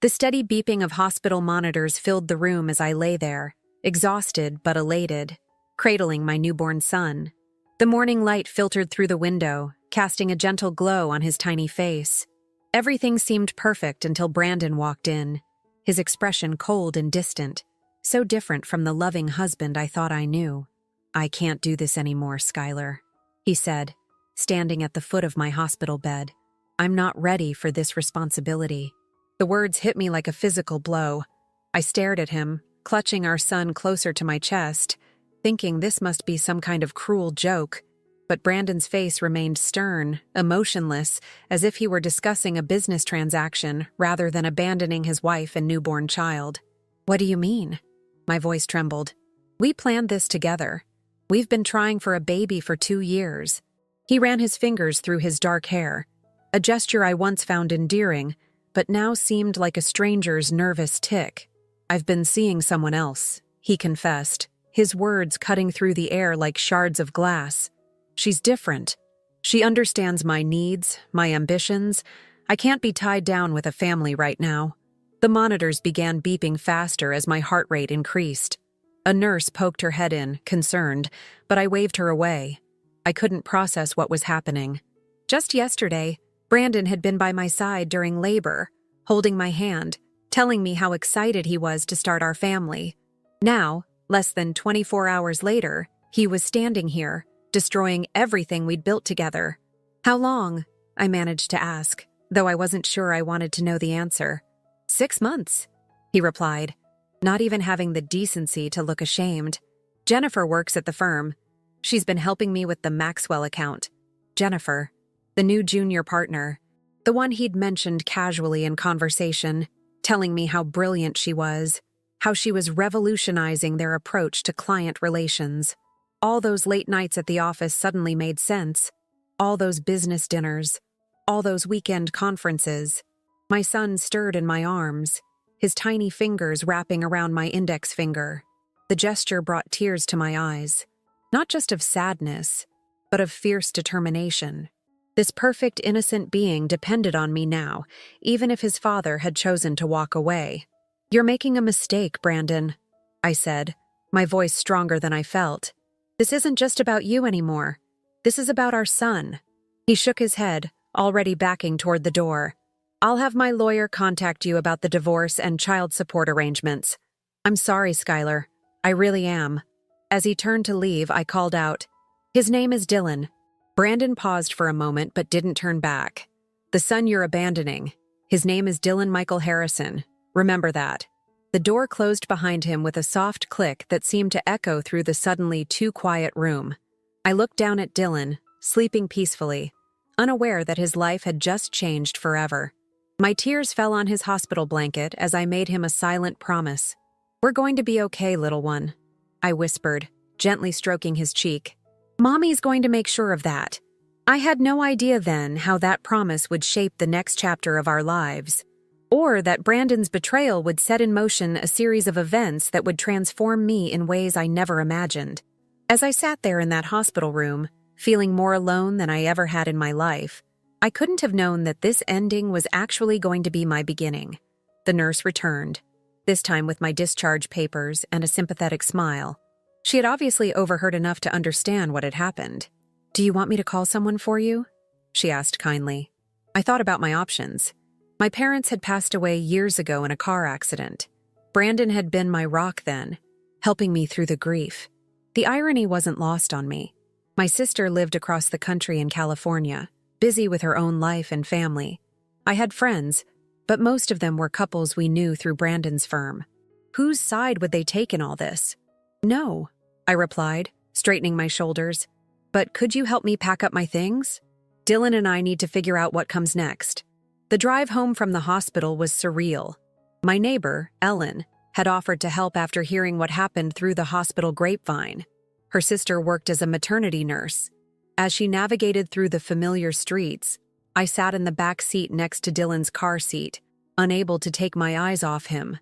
The steady beeping of hospital monitors filled the room as I lay there, exhausted but elated, cradling my newborn son. The morning light filtered through the window, casting a gentle glow on his tiny face. Everything seemed perfect until Brandon walked in, his expression cold and distant, so different from the loving husband I thought I knew. "I can't do this anymore, Skylar," he said, standing at the foot of my hospital bed. "I'm not ready for this responsibility." The words hit me like a physical blow. I stared at him, clutching our son closer to my chest, thinking this must be some kind of cruel joke. But Brandon's face remained stern, emotionless, as if he were discussing a business transaction rather than abandoning his wife and newborn child. "What do you mean?" My voice trembled. "We planned this together. We've been trying for a baby for 2 years." He ran his fingers through his dark hair, a gesture I once found endearing, but now seemed like a stranger's nervous tic. "I've been seeing someone else," he confessed, his words cutting through the air like shards of glass. "She's different. She understands my needs, my ambitions. I can't be tied down with a family right now." The monitors began beeping faster as my heart rate increased. A nurse poked her head in, concerned, but I waved her away. I couldn't process what was happening. Just yesterday, Brandon had been by my side during labor, holding my hand, telling me how excited he was to start our family. Now, less than 24 hours later, he was standing here, destroying everything we'd built together. "How long?" I managed to ask, though I wasn't sure I wanted to know the answer. 6 months, he replied, not even having the decency to look ashamed. "Jennifer works at the firm. She's been helping me with the Maxwell account." Jennifer, the new junior partner, the one he'd mentioned casually in conversation, telling me how brilliant she was, how she was revolutionizing their approach to client relations. All those late nights at the office suddenly made sense. All those business dinners, all those weekend conferences. My son stirred in my arms, his tiny fingers wrapping around my index finger. The gesture brought tears to my eyes, not just of sadness, but of fierce determination. This perfect, innocent being depended on me now, even if his father had chosen to walk away. "You're making a mistake, Brandon," I said, my voice stronger than I felt. "This isn't just about you anymore. This is about our son." He shook his head, already backing toward the door. "I'll have my lawyer contact you about the divorce and child support arrangements." "I'm sorry, Skylar. I really am." As he turned to leave, I called out, "His name is Dylan." Brandon paused for a moment but didn't turn back. "The son you're abandoning. His name is Dylan Michael Harrison. Remember that." The door closed behind him with a soft click that seemed to echo through the suddenly too quiet room. I looked down at Dylan, sleeping peacefully, unaware that his life had just changed forever. My tears fell on his hospital blanket as I made him a silent promise. "We're going to be okay, little one," I whispered, gently stroking his cheek. "Mommy's going to make sure of that." I had no idea then how that promise would shape the next chapter of our lives, or that Brandon's betrayal would set in motion a series of events that would transform me in ways I never imagined. As I sat there in that hospital room, feeling more alone than I ever had in my life, I couldn't have known that this ending was actually going to be my beginning. The nurse returned, this time with my discharge papers and a sympathetic smile. She had obviously overheard enough to understand what had happened. "Do you want me to call someone for you?" she asked kindly. I thought about my options. My parents had passed away years ago in a car accident. Brandon had been my rock then, helping me through the grief. The irony wasn't lost on me. My sister lived across the country in California, busy with her own life and family. I had friends, but most of them were couples we knew through Brandon's firm. Whose side would they take in all this? "No," I replied, straightening my shoulders. "But could you help me pack up my things? Dylan and I need to figure out what comes next." The drive home from the hospital was surreal. My neighbor, Ellen, had offered to help after hearing what happened through the hospital grapevine. Her sister worked as a maternity nurse. As she navigated through the familiar streets, I sat in the back seat next to Dylan's car seat, unable to take my eyes off him.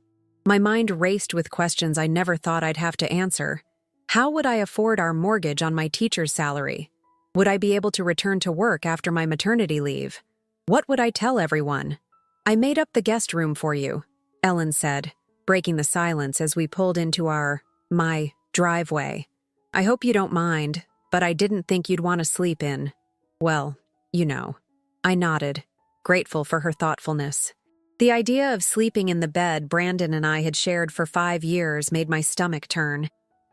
My mind raced with questions I never thought I'd have to answer. How would I afford our mortgage on my teacher's salary? Would I be able to return to work after my maternity leave? What would I tell everyone? "I made up the guest room for you," Ellen said, breaking the silence as we pulled into my driveway. I hope you don't mind, but I didn't think you'd want to sleep in. Well, you know. I nodded, grateful for her thoughtfulness. The idea of sleeping in the bed Brandon and I had shared for 5 years made my stomach turn.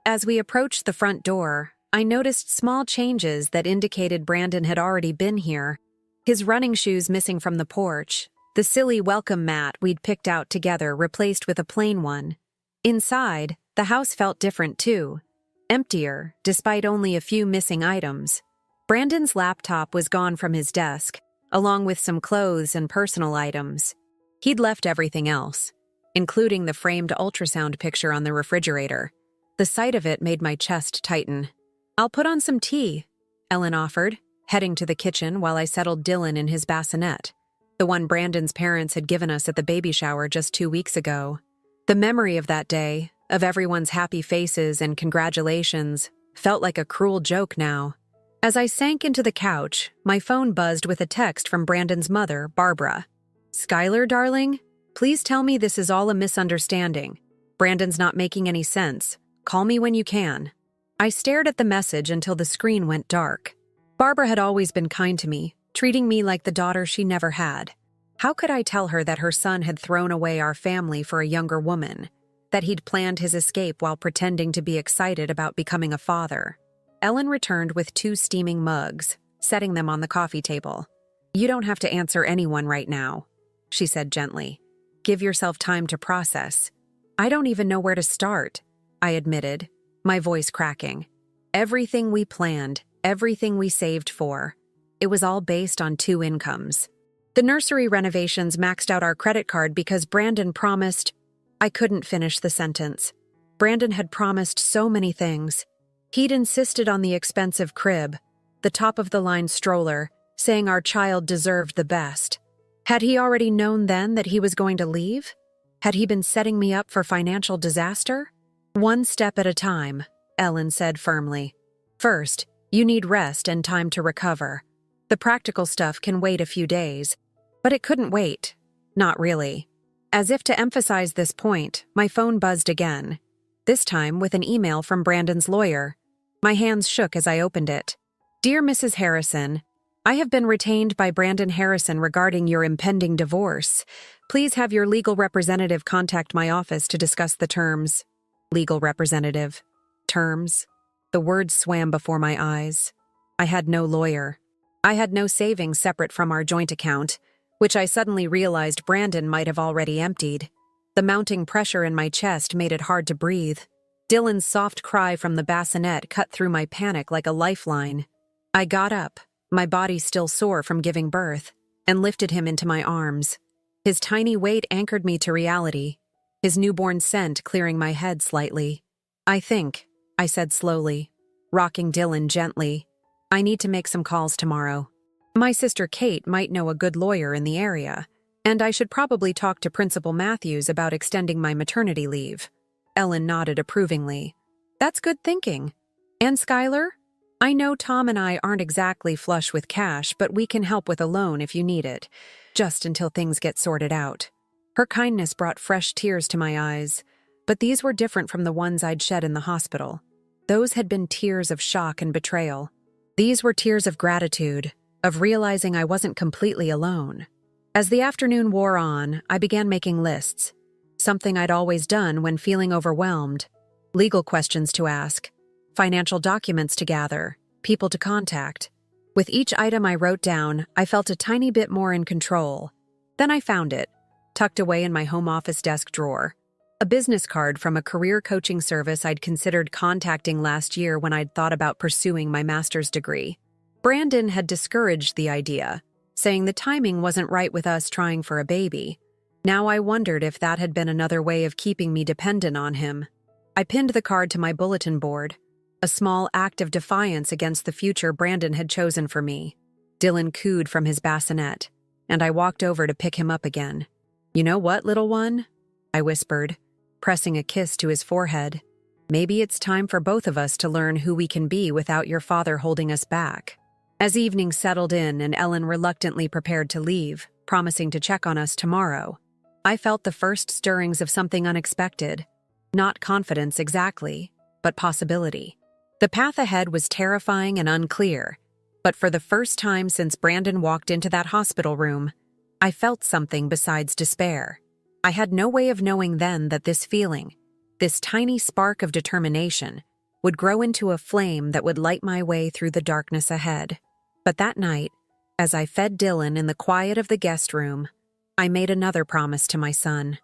As we approached the front door, I noticed small changes that indicated Brandon had already been here. His running shoes missing from the porch, the silly welcome mat we'd picked out together replaced with a plain one. Inside, the house felt different too. Emptier, despite only a few missing items. Brandon's laptop was gone from his desk, along with some clothes and personal items. He'd left everything else, including the framed ultrasound picture on the refrigerator. The sight of it made my chest tighten. I'll put on some tea, Ellen offered, heading to the kitchen while I settled Dylan in his bassinet, the one Brandon's parents had given us at the baby shower just 2 weeks ago. The memory of that day, of everyone's happy faces and congratulations, felt like a cruel joke now. As I sank into the couch, my phone buzzed with a text from Brandon's mother, Barbara. Skylar, darling, please tell me this is all a misunderstanding. Brandon's not making any sense. Call me when you can. I stared at the message until the screen went dark. Barbara had always been kind to me, treating me like the daughter she never had. How could I tell her that her son had thrown away our family for a younger woman? That he'd planned his escape while pretending to be excited about becoming a father? Ellen returned with 2 steaming mugs, setting them on the coffee table. You don't have to answer anyone right now, she said gently. Give yourself time to process. I don't even know where to start, I admitted, my voice cracking. Everything we planned, everything we saved for, it was all based on 2 incomes. The nursery renovations maxed out our credit card because Brandon promised. I couldn't finish the sentence. Brandon had promised so many things. He'd insisted on the expensive crib, the top-of-the-line stroller, saying our child deserved the best. Had he already known then that he was going to leave? Had he been setting me up for financial disaster? One step at a time, Ellen said firmly. First, you need rest and time to recover. The practical stuff can wait a few days. But it couldn't wait. Not really. As if to emphasize this point, my phone buzzed again. This time with an email from Brandon's lawyer. My hands shook as I opened it. Dear Mrs. Harrison, I have been retained by Brandon Harrison regarding your impending divorce. Please have your legal representative contact my office to discuss the terms. Legal representative. Terms. The words swam before my eyes. I had no lawyer. I had no savings separate from our joint account, which I suddenly realized Brandon might have already emptied. The mounting pressure in my chest made it hard to breathe. Dylan's soft cry from the bassinet cut through my panic like a lifeline. I got up, my body still sore from giving birth, and lifted him into my arms. His tiny weight anchored me to reality, his newborn scent clearing my head slightly. I said slowly, rocking Dylan gently. I need to make some calls tomorrow. My sister Kate might know a good lawyer in the area, and I should probably talk to Principal Matthews about extending my maternity leave. Ellen nodded approvingly. That's good thinking. And Skylar? I know Tom and I aren't exactly flush with cash, but we can help with a loan if you need it, just until things get sorted out. Her kindness brought fresh tears to my eyes, but these were different from the ones I'd shed in the hospital. Those had been tears of shock and betrayal. These were tears of gratitude, of realizing I wasn't completely alone. As the afternoon wore on, I began making lists, something I'd always done when feeling overwhelmed. Legal questions to ask, financial documents to gather, people to contact. With each item I wrote down, I felt a tiny bit more in control. Then I found it, tucked away in my home office desk drawer. A business card from a career coaching service I'd considered contacting last year when I'd thought about pursuing my master's degree. Brandon had discouraged the idea, saying the timing wasn't right with us trying for a baby. Now I wondered if that had been another way of keeping me dependent on him. I pinned the card to my bulletin board, a small act of defiance against the future Brandon had chosen for me. Dylan cooed from his bassinet, and I walked over to pick him up again. You know what, little one? I whispered, pressing a kiss to his forehead. Maybe it's time for both of us to learn who we can be without your father holding us back. As evening settled in and Ellen reluctantly prepared to leave, promising to check on us tomorrow, I felt the first stirrings of something unexpected. Not confidence exactly, but possibility. The path ahead was terrifying and unclear, but for the first time since Brandon walked into that hospital room, I felt something besides despair. I had no way of knowing then that this feeling, this tiny spark of determination, would grow into a flame that would light my way through the darkness ahead. But that night, as I fed Dylan in the quiet of the guest room, I made another promise to my son.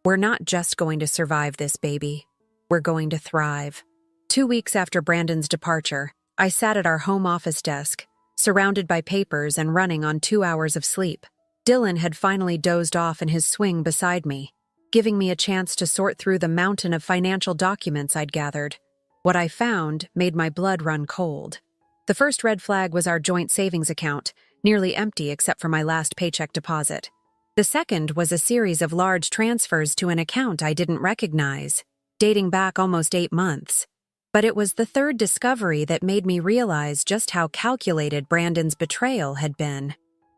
We're not just going to survive this, baby. We're going to thrive. 2 weeks after Brandon's departure, I sat at our home office desk, surrounded by papers and running on 2 hours of sleep. Dylan had finally dozed off in his swing beside me, giving me a chance to sort through the mountain of financial documents I'd gathered. What I found made my blood run cold. The first red flag was our joint savings account, nearly empty except for my last paycheck deposit. The second was a series of large transfers to an account I didn't recognize, dating back almost 8 months. But it was the third discovery that made me realize just how calculated Brandon's betrayal had been.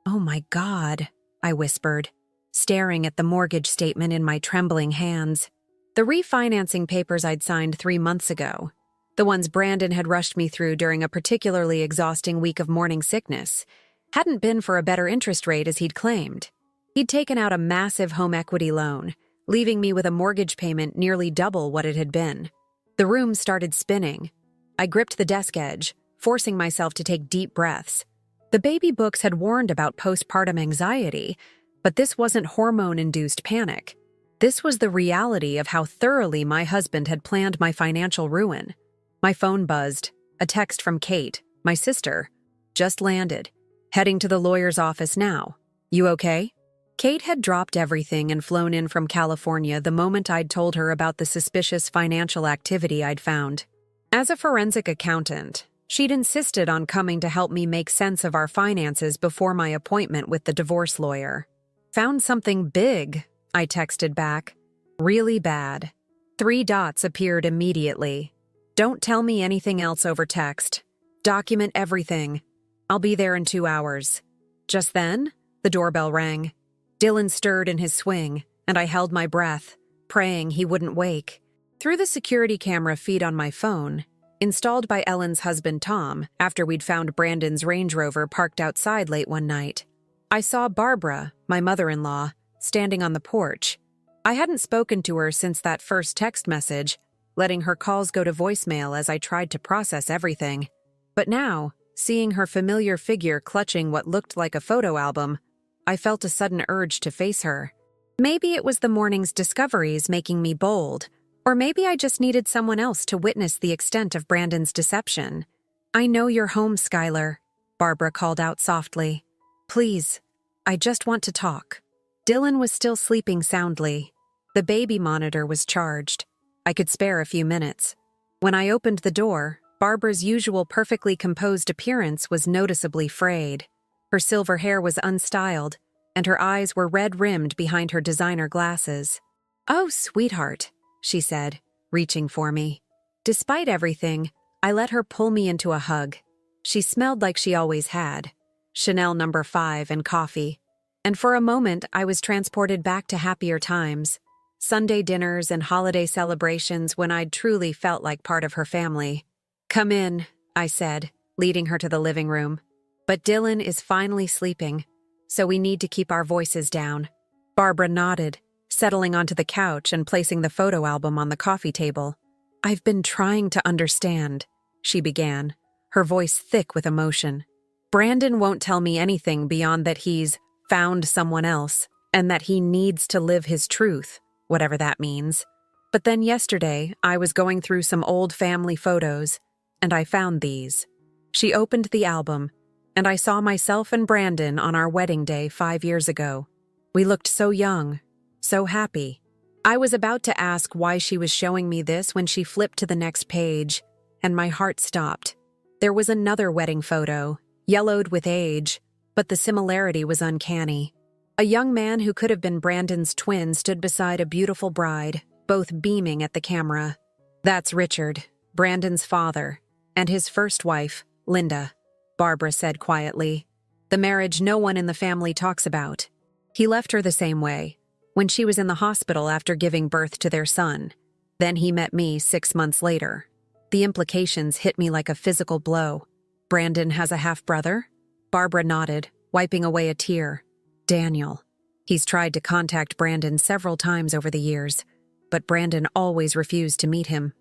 "Oh my God," I whispered, staring at the mortgage statement in my trembling hands. The refinancing papers I'd signed 3 months ago, the ones Brandon had rushed me through during a particularly exhausting week of morning sickness, hadn't been for a better interest rate as he'd claimed. He'd taken out a massive home equity loan, leaving me with a mortgage payment nearly double what it had been. The room started spinning. I gripped the desk edge, forcing myself to take deep breaths. The baby books had warned about postpartum anxiety, but this wasn't hormone-induced panic. This was the reality of how thoroughly my husband had planned my financial ruin. My phone buzzed. A text from Kate, my sister. "Just landed. Heading to the lawyer's office now. You okay?" Kate had dropped everything and flown in from California the moment I'd told her about the suspicious financial activity I'd found. As a forensic accountant, she'd insisted on coming to help me make sense of our finances before my appointment with the divorce lawyer. "Found something big," I texted back. "Really bad." 3 dots appeared immediately. "Don't tell me anything else over text. Document everything. I'll be there in 2 hours." Just then, the doorbell rang. Dylan stirred in his swing, and I held my breath, praying he wouldn't wake. Through the security camera feed on my phone, installed by Ellen's husband Tom after we'd found Brandon's Range Rover parked outside late one night, I saw Barbara, my mother-in-law, standing on the porch. I hadn't spoken to her since that first text message, letting her calls go to voicemail as I tried to process everything. But now, seeing her familiar figure clutching what looked like a photo album, I felt a sudden urge to face her. Maybe it was the morning's discoveries making me bold, or maybe I just needed someone else to witness the extent of Brandon's deception. "I know you're home, Skylar," Barbara called out softly. "Please, I just want to talk." Dylan was still sleeping soundly. The baby monitor was charged. I could spare a few minutes. When I opened the door, Barbara's usual perfectly composed appearance was noticeably frayed. Her silver hair was unstyled, and her eyes were red-rimmed behind her designer glasses. "Oh, sweetheart," she said, reaching for me. Despite everything, I let her pull me into a hug. She smelled like she always had, Chanel No. 5 and coffee. And for a moment, I was transported back to happier times. Sunday dinners and holiday celebrations when I'd truly felt like part of her family. "Come in," I said, leading her to the living room. "But Dylan is finally sleeping, so we need to keep our voices down." Barbara nodded, settling onto the couch and placing the photo album on the coffee table. "I've been trying to understand," she began, her voice thick with emotion. "Brandon won't tell me anything beyond that he's found someone else and that he needs to live his truth, whatever that means. But then yesterday, I was going through some old family photos, and I found these." She opened the album, and I saw myself and Brandon on our wedding day 5 years ago. We looked so young, so happy. I was about to ask why she was showing me this when she flipped to the next page, and my heart stopped. There was another wedding photo, yellowed with age, but the similarity was uncanny. A young man who could have been Brandon's twin stood beside a beautiful bride, both beaming at the camera. "That's Richard, Brandon's father, and his first wife, Linda," Barbara said quietly. "The marriage no one in the family talks about. He left her the same way. when she was in the hospital after giving birth to their son. Then he met me 6 months later. The implications hit me like a physical blow. Brandon has a half-brother? Barbara nodded, wiping away a tear. Daniel. He's tried to contact Brandon several times over the years, but Brandon always refused to meet him.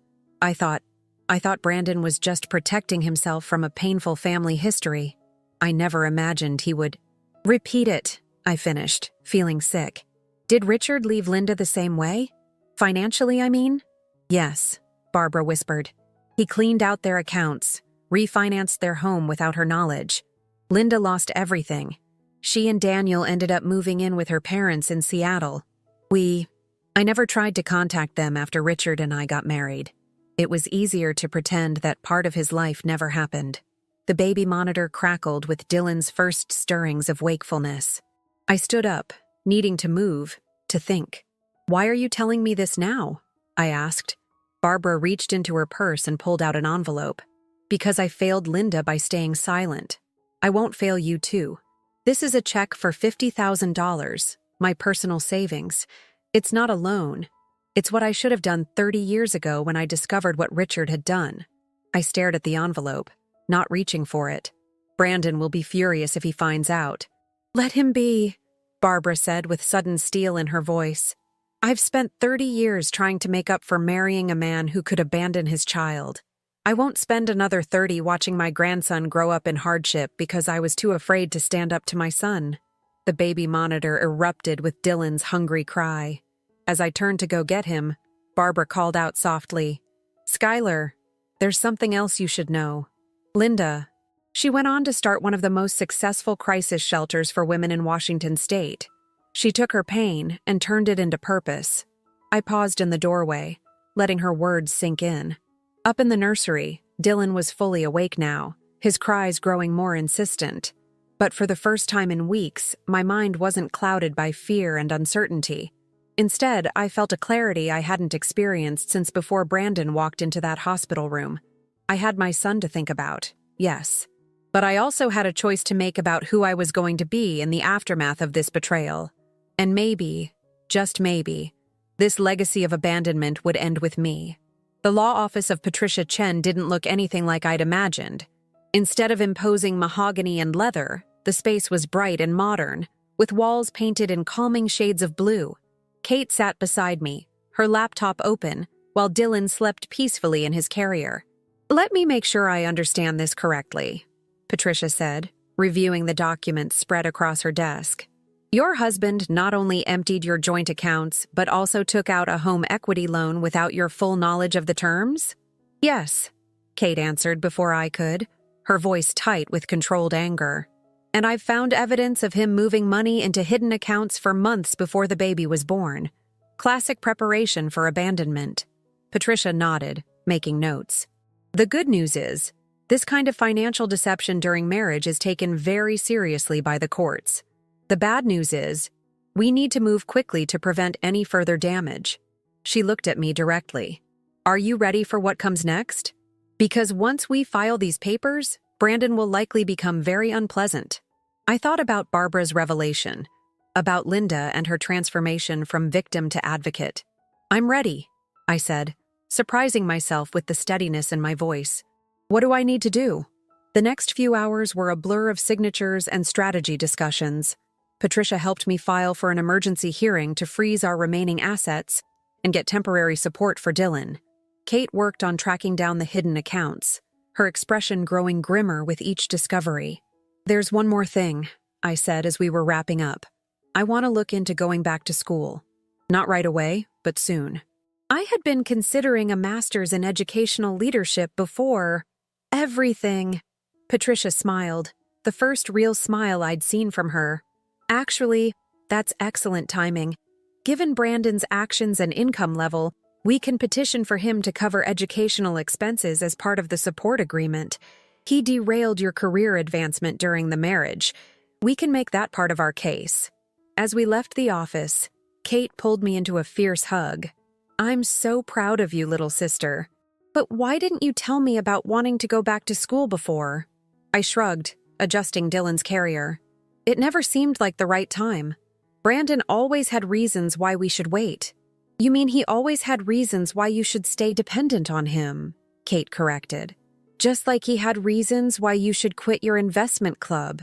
I thought Brandon was just protecting himself from a painful family history. I never imagined he would. Repeat it, I finished, feeling sick. Did Richard leave Linda the same way? Financially, I mean? Yes, Barbara whispered. He cleaned out their accounts, refinanced their home without her knowledge. Linda lost everything. She and Daniel ended up moving in with her parents in Seattle. I never tried to contact them after Richard and I got married. It was easier to pretend that part of his life never happened. The baby monitor crackled with Dylan's first stirrings of wakefulness. I stood up, needing to move, to think. Why are you telling me this now? I asked. Barbara reached into her purse and pulled out an envelope. Because I failed Linda by staying silent. I won't fail you too. This is a check for $50,000, my personal savings. It's not a loan. It's what I should have done 30 years ago when I discovered what Richard had done. I stared at the envelope, not reaching for it. Brandon will be furious if he finds out. Let him be, Barbara said with sudden steel in her voice. I've spent 30 years trying to make up for marrying a man who could abandon his child. I won't spend another 30 watching my grandson grow up in hardship because I was too afraid to stand up to my son. The baby monitor erupted with Dylan's hungry cry. As I turned to go get him, Barbara called out softly, Skylar, there's something else you should know. Linda. She went on to start one of the most successful crisis shelters for women in Washington state. She took her pain and turned it into purpose. I paused in the doorway, letting her words sink in. Up in the nursery, Dylan was fully awake now, his cries growing more insistent. But for the first time in weeks, my mind wasn't clouded by fear and uncertainty. Instead, I felt a clarity I hadn't experienced since before Brandon walked into that hospital room. I had my son to think about, yes. But I also had a choice to make about who I was going to be in the aftermath of this betrayal. And maybe, just maybe, this legacy of abandonment would end with me. The law office of Patricia Chen didn't look anything like I'd imagined. Instead of imposing mahogany and leather, the space was bright and modern, with walls painted in calming shades of blue. Kate sat beside me, her laptop open, while Dylan slept peacefully in his carrier. Let me make sure I understand this correctly, Patricia said, reviewing the documents spread across her desk. Your husband not only emptied your joint accounts, but also took out a home equity loan without your full knowledge of the terms? Yes, Kate answered before I could, her voice tight with controlled anger. And I've found evidence of him moving money into hidden accounts for months before the baby was born. Classic preparation for abandonment. Patricia nodded, making notes. The good news is, this kind of financial deception during marriage is taken very seriously by the courts. The bad news is, we need to move quickly to prevent any further damage. She looked at me directly. Are you ready for what comes next? Because once we file these papers, Brandon will likely become very unpleasant. I thought about Barbara's revelation, about Linda and her transformation from victim to advocate. I'm ready, I said, surprising myself with the steadiness in my voice. What do I need to do? The next few hours were a blur of signatures and strategy discussions. Patricia helped me file for an emergency hearing to freeze our remaining assets and get temporary support for Dylan. Kate worked on tracking down the hidden accounts, her expression growing grimmer with each discovery. There's one more thing, I said as we were wrapping up. I want to look into going back to school. Not right away, but soon. I had been considering a master's in educational leadership before. Everything. Patricia smiled, the first real smile I'd seen from her. Actually, that's excellent timing. Given Brandon's actions and income level, we can petition for him to cover educational expenses as part of the support agreement. He derailed your career advancement during the marriage. We can make that part of our case. As we left the office, Kate pulled me into a fierce hug. I'm so proud of you, little sister. But why didn't you tell me about wanting to go back to school before? I shrugged, adjusting Dylan's carrier. It never seemed like the right time. Brandon always had reasons why we should wait. You mean he always had reasons why you should stay dependent on him, Kate corrected. Just like he had reasons why you should quit your investment club,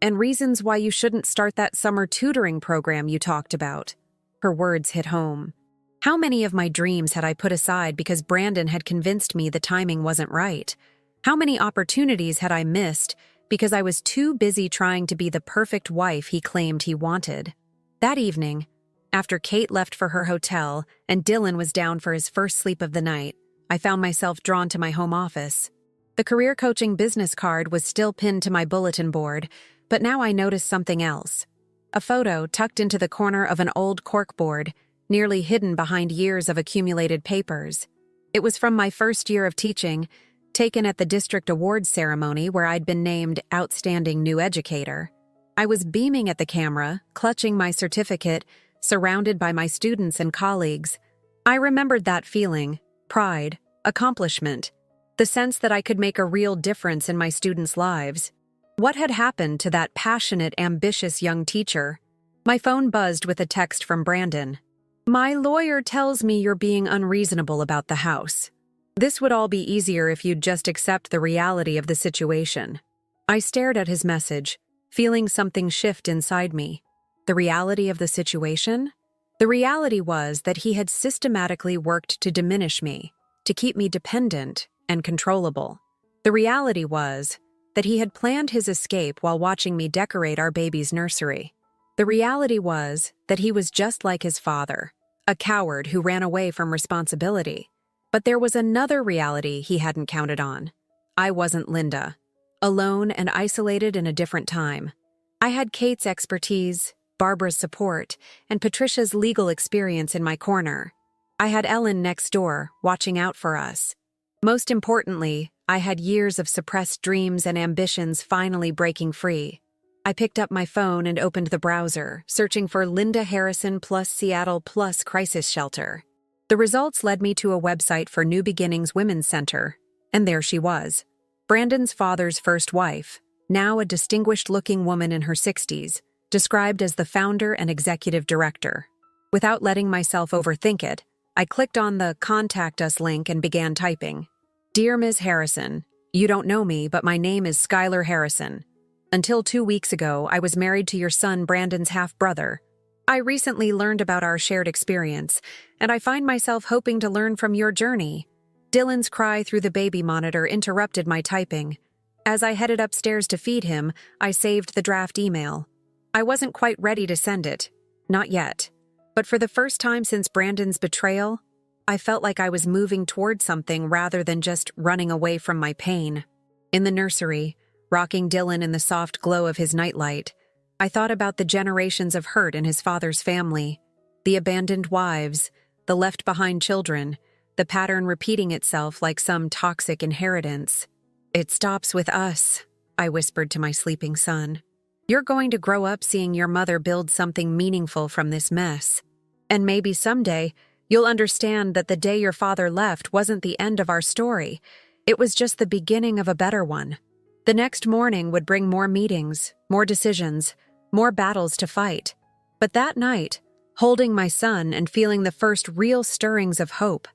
and reasons why you shouldn't start that summer tutoring program you talked about. Her words hit home. How many of my dreams had I put aside because Brandon had convinced me the timing wasn't right? How many opportunities had I missed because I was too busy trying to be the perfect wife he claimed he wanted? That evening, after Kate left for her hotel and Dylan was down for his first sleep of the night, I found myself drawn to my home office. The career coaching business card was still pinned to my bulletin board, but now I noticed something else. A photo tucked into the corner of an old corkboard, nearly hidden behind years of accumulated papers. It was from my first year of teaching, taken at the district awards ceremony where I'd been named Outstanding New Educator. I was beaming at the camera, clutching my certificate, surrounded by my students and colleagues. I remembered that feeling, pride, accomplishment, the sense that I could make a real difference in my students' lives. What had happened to that passionate, ambitious young teacher? My phone buzzed with a text from Brandon. My lawyer tells me you're being unreasonable about the house. This would all be easier if you'd just accept the reality of the situation. I stared at his message, feeling something shift inside me. The reality of the situation? The reality was that he had systematically worked to diminish me, to keep me dependent and controllable. The reality was that he had planned his escape while watching me decorate our baby's nursery. The reality was that he was just like his father, a coward who ran away from responsibility. But there was another reality he hadn't counted on. I wasn't Linda, alone and isolated in a different time. I had Kate's expertise, Barbara's support, and Patricia's legal experience in my corner. I had Ellen next door, watching out for us. Most importantly, I had years of suppressed dreams and ambitions finally breaking free. I picked up my phone and opened the browser, searching for Linda Harrison plus Seattle plus Crisis Shelter. The results led me to a website for New Beginnings Women's Center, and there she was. Brandon's father's first wife, now a distinguished-looking woman in her 60s, described as the founder and executive director. Without letting myself overthink it, I clicked on the Contact Us link and began typing. Dear Ms. Harrison, you don't know me, but my name is Skylar Harrison. Until 2 weeks ago, I was married to your son Brandon's half-brother. I recently learned about our shared experience, and I find myself hoping to learn from your journey. Dylan's cry through the baby monitor interrupted my typing. As I headed upstairs to feed him, I saved the draft email. I wasn't quite ready to send it. Not yet. But for the first time since Brandon's betrayal, I felt like I was moving toward something rather than just running away from my pain. In the nursery, rocking Dylan in the soft glow of his nightlight, I thought about the generations of hurt in his father's family, the abandoned wives, the left-behind children, the pattern repeating itself like some toxic inheritance. It stops with us, I whispered to my sleeping son. You're going to grow up seeing your mother build something meaningful from this mess. And maybe someday, you'll understand that the day your father left wasn't the end of our story. It was just the beginning of a better one. The next morning would bring more meetings, more decisions, more battles to fight. But that night, holding my son and feeling the first real stirrings of hope,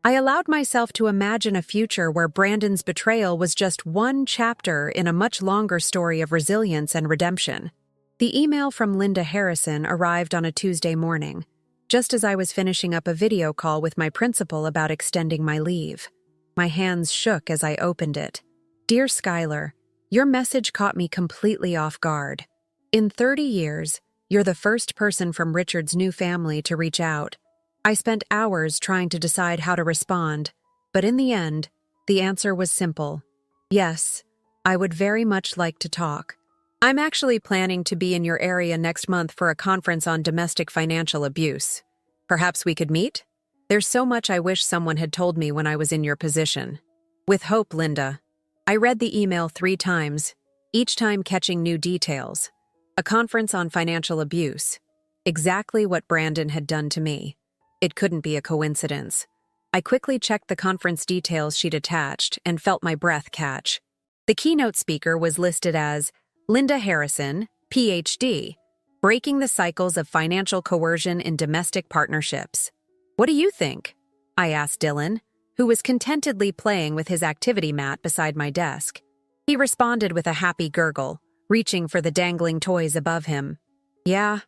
I allowed myself to imagine a future where Brandon's betrayal was just one chapter in a much longer story of resilience and redemption. The email from Linda Harrison arrived on a Tuesday morning, just as I was finishing up a video call with my principal about extending my leave. My hands shook as I opened it. Dear Skylar, your message caught me completely off guard. In 30 years, you're the first person from Richard's new family to reach out. I spent hours trying to decide how to respond, but in the end, the answer was simple. Yes, I would very much like to talk. I'm actually planning to be in your area next month for a conference on domestic financial abuse. Perhaps we could meet? There's so much I wish someone had told me when I was in your position. With hope, Linda. I read the email 3 times, each time catching new details. A conference on financial abuse. Exactly what Brandon had done to me. It couldn't be a coincidence. I quickly checked the conference details she'd attached and felt my breath catch. The keynote speaker was listed as Linda Harrison, Ph.D., breaking the cycles of financial coercion in domestic partnerships. What do you think? I asked Dylan, who was contentedly playing with his activity mat beside my desk. He responded with a happy gurgle, reaching for the dangling toys above him. Yeah,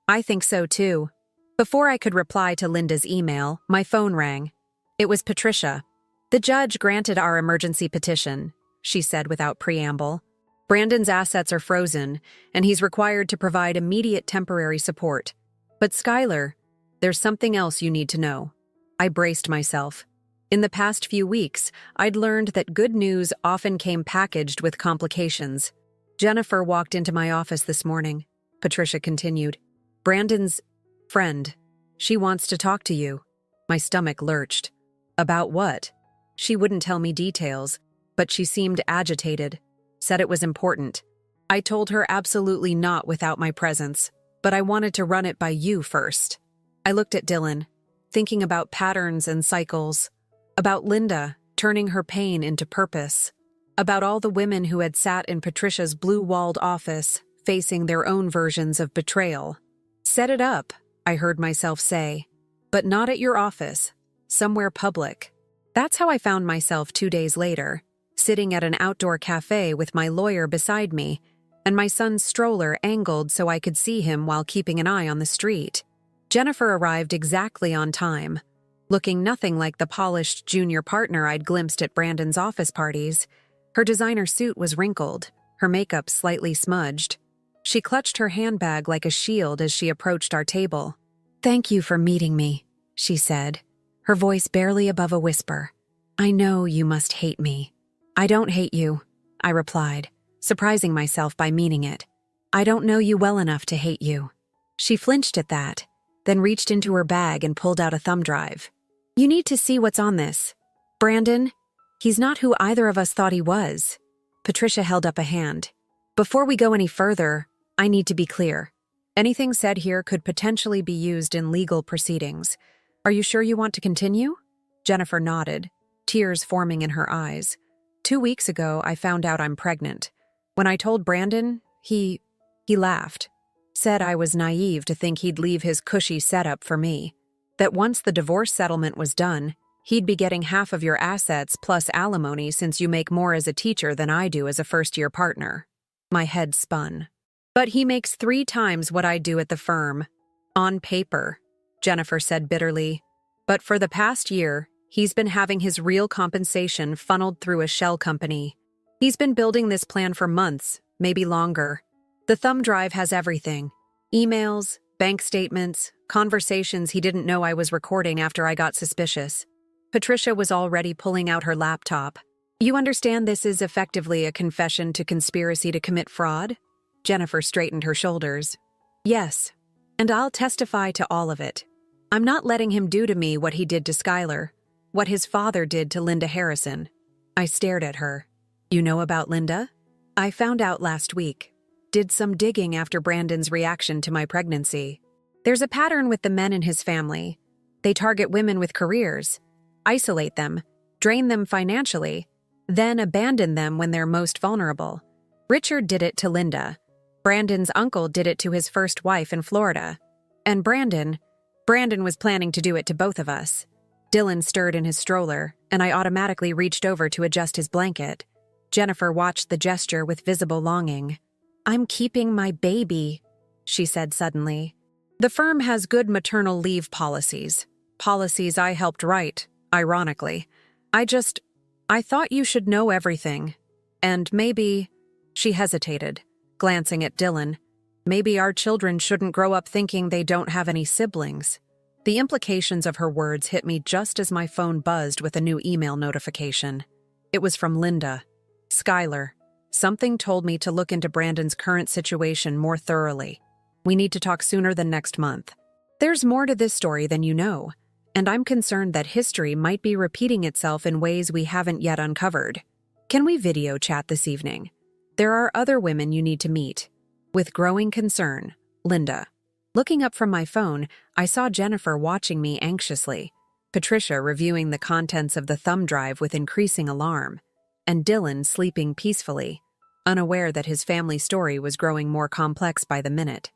I think so too. Before I could reply to Linda's email, my phone rang. It was Patricia. The judge granted our emergency petition, she said without preamble. Brandon's assets are frozen, and he's required to provide immediate temporary support. But Skylar, there's something else you need to know. I braced myself. In the past few weeks, I'd learned that good news often came packaged with complications. Jennifer walked into my office this morning, Patricia continued. Brandon's friend. She wants to talk to you. My stomach lurched. About what? She wouldn't tell me details, but she seemed agitated. Said it was important. I told her absolutely not without my presence, but I wanted to run it by you first. I looked at Dylan, thinking about patterns and cycles, about Linda turning her pain into purpose, about all the women who had sat in Patricia's blue-walled office, facing their own versions of betrayal. Set it up, I heard myself say, but not at your office, somewhere public. That's how I found myself 2 days later, sitting at an outdoor cafe with my lawyer beside me, and my son's stroller angled so I could see him while keeping an eye on the street. Jennifer arrived exactly on time, looking nothing like the polished junior partner I'd glimpsed at Brandon's office parties. Her designer suit was wrinkled, her makeup slightly smudged. She clutched her handbag like a shield as she approached our table. Thank you for meeting me, she said, her voice barely above a whisper. I know you must hate me. I don't hate you, I replied, surprising myself by meaning it. I don't know you well enough to hate you. She flinched at that, then reached into her bag and pulled out a thumb drive. You need to see what's on this. Brandon, he's not who either of us thought he was. Patricia held up a hand. Before we go any further, I need to be clear. Anything said here could potentially be used in legal proceedings. Are you sure you want to continue? Jennifer nodded, tears forming in her eyes. 2 weeks ago, I found out I'm pregnant. When I told Brandon, he laughed. Said I was naive to think he'd leave his cushy setup for me. That once the divorce settlement was done, he'd be getting half of your assets plus alimony since you make more as a teacher than I do as a first-year partner. My head spun. But he makes 3 times what I do at the firm. On paper, Jennifer said bitterly. But for the past year, he's been having his real compensation funneled through a shell company. He's been building this plan for months, maybe longer. The thumb drive has everything. Emails, bank statements, conversations he didn't know I was recording after I got suspicious. Patricia was already pulling out her laptop. You understand this is effectively a confession to conspiracy to commit fraud? Jennifer straightened her shoulders. Yes, and I'll testify to all of it. I'm not letting him do to me what he did to Skylar, what his father did to Linda Harrison. I stared at her. You know about Linda? I found out last week. Did some digging after Brandon's reaction to my pregnancy. There's a pattern with the men in his family. They target women with careers, isolate them, drain them financially, then abandon them when they're most vulnerable. Richard did it to Linda. Brandon's uncle did it to his first wife in Florida. And Brandon was planning to do it to both of us. Dylan stirred in his stroller, and I automatically reached over to adjust his blanket. Jennifer watched the gesture with visible longing. I'm keeping my baby, she said suddenly. The firm has good maternal leave policies. Policies I helped write, ironically. I thought you should know everything. And maybe, she hesitated, glancing at Dylan, maybe our children shouldn't grow up thinking they don't have any siblings. The implications of her words hit me just as my phone buzzed with a new email notification. It was from Linda. Skylar, something told me to look into Brandon's current situation more thoroughly. We need to talk sooner than next month. There's more to this story than you know, and I'm concerned that history might be repeating itself in ways we haven't yet uncovered. Can we video chat this evening? There are other women you need to meet. With growing concern, Linda. Looking up from my phone, I saw Jennifer watching me anxiously, Patricia reviewing the contents of the thumb drive with increasing alarm, and Dylan sleeping peacefully, unaware that his family story was growing more complex by the minute.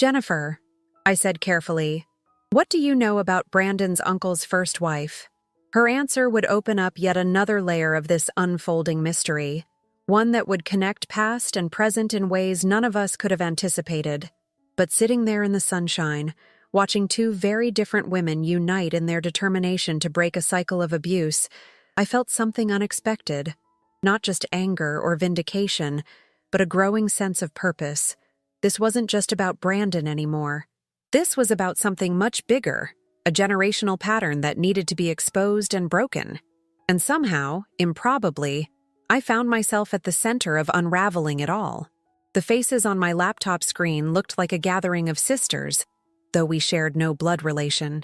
Jennifer, I said carefully, what do you know about Brandon's uncle's first wife? Her answer would open up yet another layer of this unfolding mystery, one that would connect past and present in ways none of us could have anticipated. But sitting there in the sunshine, watching two very different women unite in their determination to break a cycle of abuse, I felt something unexpected. Not just anger or vindication, but a growing sense of purpose. This wasn't just about Brandon anymore. This was about something much bigger, a generational pattern that needed to be exposed and broken. And somehow, improbably, I found myself at the center of unraveling it all. The faces on my laptop screen looked like a gathering of sisters, though we shared no blood relation.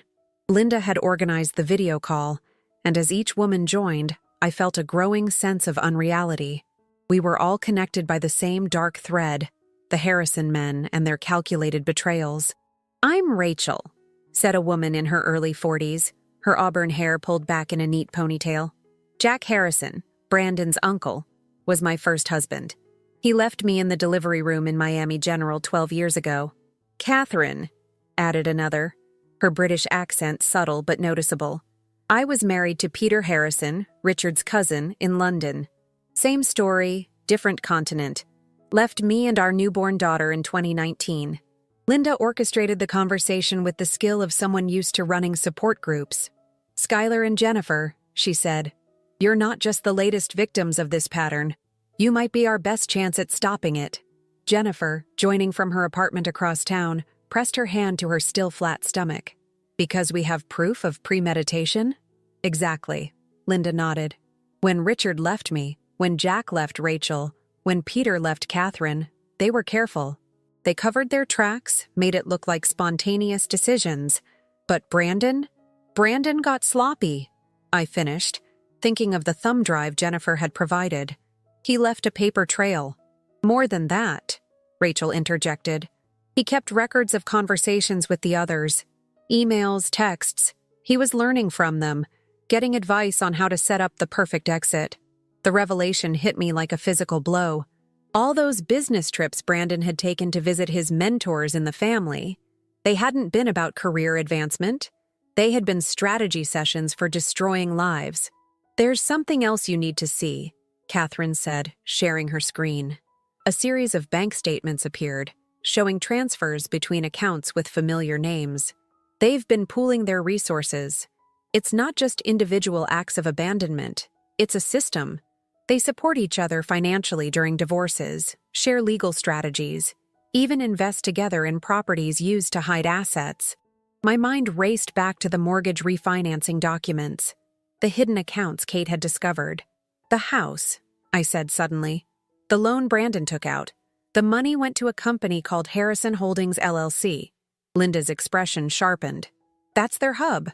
Linda had organized the video call, and as each woman joined, I felt a growing sense of unreality. We were all connected by the same dark thread, the Harrison men and their calculated betrayals. "I'm Rachel," said a woman in her early 40s, her auburn hair pulled back in a neat ponytail. "Jack Harrison, Brandon's uncle, was my first husband. He left me in the delivery room in Miami General 12 years ago." "Catherine," added another, her British accent subtle but noticeable. "I was married to Peter Harrison, Richard's cousin, in London. Same story, different continent. Left me and our newborn daughter in 2019. Linda orchestrated the conversation with the skill of someone used to running support groups. "Skylar and Jennifer," she said, "you're not just the latest victims of this pattern. You might be our best chance at stopping it." Jennifer, joining from her apartment across town, pressed her hand to her still flat stomach. "Because we have proof of premeditation?" "Exactly," Linda nodded. "When Richard left me, when Jack left Rachel, when Peter left Catherine, they were careful. They covered their tracks, made it look like spontaneous decisions. But Brandon got sloppy," I finished, thinking of the thumb drive Jennifer had provided. "He left a paper trail." "More than that," Rachel interjected. "He kept records of conversations with the others. Emails, texts. He was learning from them, getting advice on how to set up the perfect exit." The revelation hit me like a physical blow. All those business trips Brandon had taken to visit his mentors in the family, they hadn't been about career advancement. They had been strategy sessions for destroying lives. "There's something else you need to see," Catherine said, sharing her screen. A series of bank statements appeared, showing transfers between accounts with familiar names. They've been pooling their resources. It's not just individual acts of abandonment, it's a system. They support each other financially during divorces, share legal strategies, even invest together in properties used to hide assets. My mind raced back to the mortgage refinancing documents, the hidden accounts Kate had discovered. "The house," I said suddenly. "The loan Brandon took out. The money went to a company called Harrison Holdings LLC. Linda's expression sharpened. "That's their hub.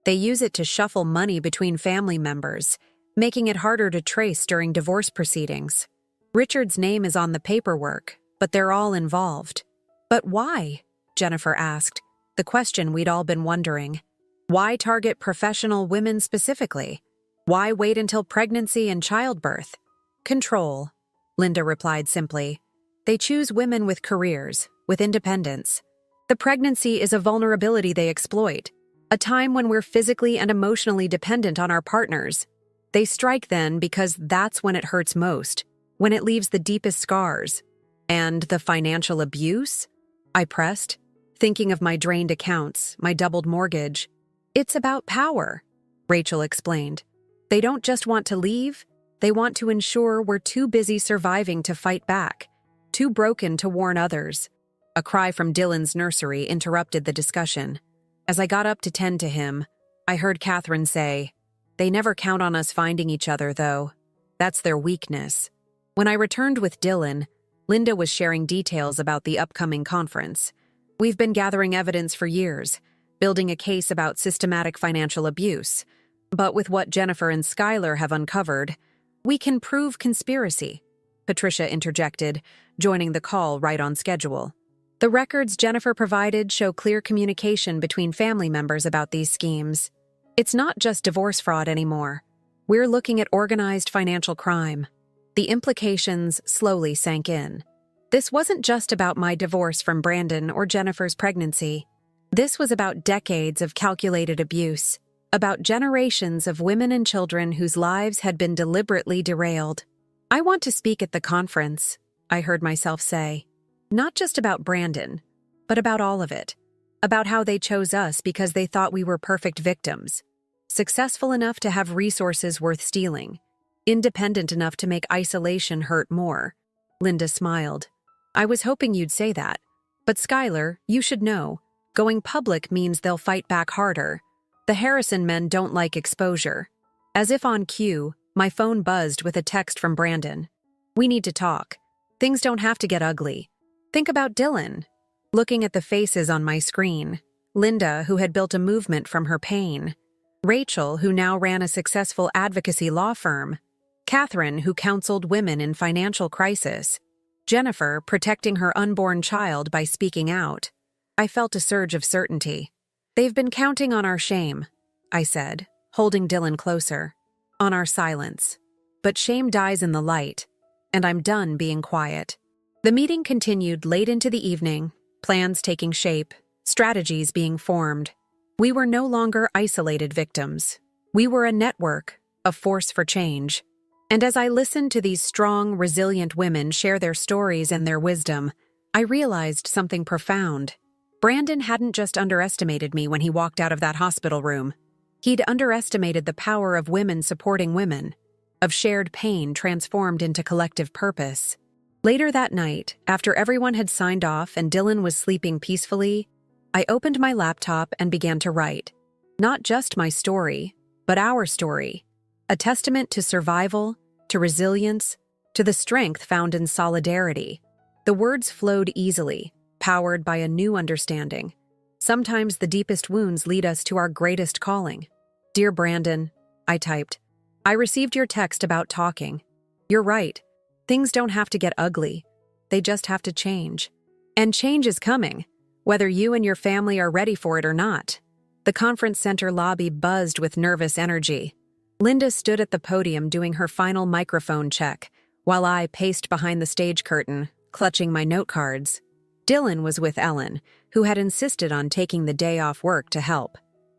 They use it to shuffle money between family members, making it harder to trace during divorce proceedings. Richard's name is on the paperwork, but they're all involved." "But why?" Jennifer asked, the question we'd all been wondering. Why target professional women specifically? Why wait until pregnancy and childbirth? "Control," Linda replied simply. "They choose women with careers, with independence. The pregnancy is a vulnerability they exploit, a time when we're physically and emotionally dependent on our partners. They strike then because that's when it hurts most, when it leaves the deepest scars." "And the financial abuse?" I pressed, thinking of my drained accounts, my doubled mortgage. "It's about power," Rachel explained. "They don't just want to leave, they want to ensure we're too busy surviving to fight back, too broken to warn others." A cry from Dylan's nursery interrupted the discussion. As I got up to tend to him, I heard Catherine say, "They never count on us finding each other, though. That's their weakness." When I returned with Dylan, Linda was sharing details about the upcoming conference. "We've been gathering evidence for years, building a case about systematic financial abuse. But with what Jennifer and Skylar have uncovered, we can prove conspiracy," Patricia interjected, joining the call right on schedule. "The records Jennifer provided show clear communication between family members about these schemes. It's not just divorce fraud anymore. We're looking at organized financial crime." The implications slowly sank in. This wasn't just about my divorce from Brandon or Jennifer's pregnancy. This was about decades of calculated abuse, about generations of women and children whose lives had been deliberately derailed. I want to speak at the conference, I heard myself say. Not just about Brandon, but about all of it. About how they chose us because they thought we were perfect victims, successful enough to have resources worth stealing, independent enough to make isolation hurt more. Linda smiled. I was hoping you'd say that. But Skylar, you should know, going public means they'll fight back harder. The Harrison men don't like exposure. As if on cue, my phone buzzed with a text from Brandon. We need to talk. Things don't have to get ugly. Think about Dylan. Looking at the faces on my screen, Linda, who had built a movement from her pain, Rachel, who now ran a successful advocacy law firm, Catherine, who counseled women in financial crisis, Jennifer, protecting her unborn child by speaking out. I felt a surge of certainty. They've been counting on our shame, I said, holding Dylan closer, on our silence. But shame dies in the light, and I'm done being quiet. The meeting continued late into the evening, plans taking shape, strategies being formed. We were no longer isolated victims. We were a network, a force for change. And as I listened to these strong, resilient women share their stories and their wisdom, I realized something profound. Brandon hadn't just underestimated me when he walked out of that hospital room. He'd underestimated the power of women supporting women, of shared pain transformed into collective purpose. Later that night, after everyone had signed off and Dylan was sleeping peacefully, I opened my laptop and began to write. Not just my story, but our story. A testament to survival, to resilience, to the strength found in solidarity. The words flowed easily, powered by a new understanding. Sometimes the deepest wounds lead us to our greatest calling. Dear Brandon, I typed, I received your text about talking. You're right. Things don't have to get ugly. They just have to change. And change is coming, whether you and your family are ready for it or not. The conference center lobby buzzed with nervous energy. Linda stood at the podium doing her final microphone check, while I paced behind the stage curtain, clutching my note cards. Dylan was with Ellen, who had insisted on taking the day off work to help.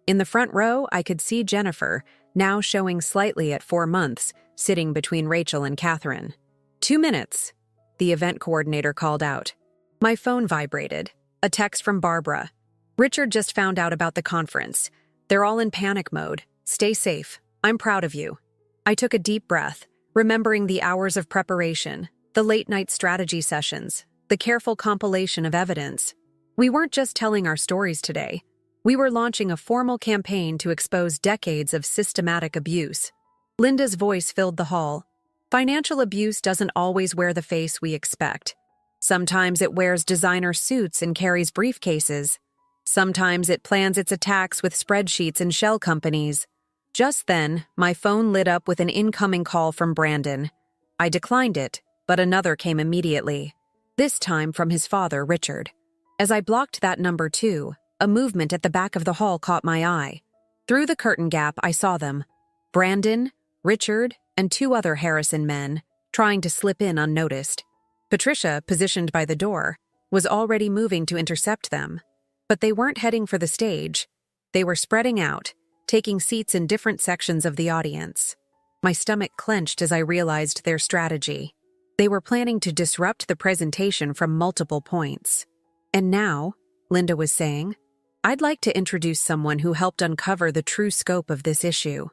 In the front row, I could see Jennifer, now showing slightly at 4 months, sitting between Rachel and Catherine. 2 minutes, the event coordinator called out. My phone vibrated. A text from Barbara. Richard just found out about the conference. They're all in panic mode. Stay safe. I'm proud of you. I took a deep breath, remembering the hours of preparation, the late-night strategy sessions, the careful compilation of evidence. We weren't just telling our stories today. We were launching a formal campaign to expose decades of systematic abuse. Linda's voice filled the hall. Financial abuse doesn't always wear the face we expect. Sometimes it wears designer suits and carries briefcases. Sometimes it plans its attacks with spreadsheets and shell companies. Just then, my phone lit up with an incoming call from Brandon. I declined it, but another came immediately. This time from his father, Richard. As I blocked that number too, a movement at the back of the hall caught my eye. Through the curtain gap, I saw them. Brandon, Richard, and 2 other Harrison men, trying to slip in unnoticed. Patricia, positioned by the door, was already moving to intercept them. But they weren't heading for the stage. They were spreading out, taking seats in different sections of the audience. My stomach clenched as I realized their strategy. They were planning to disrupt the presentation from multiple points. And now, Linda was saying, I'd like to introduce someone who helped uncover the true scope of this issue.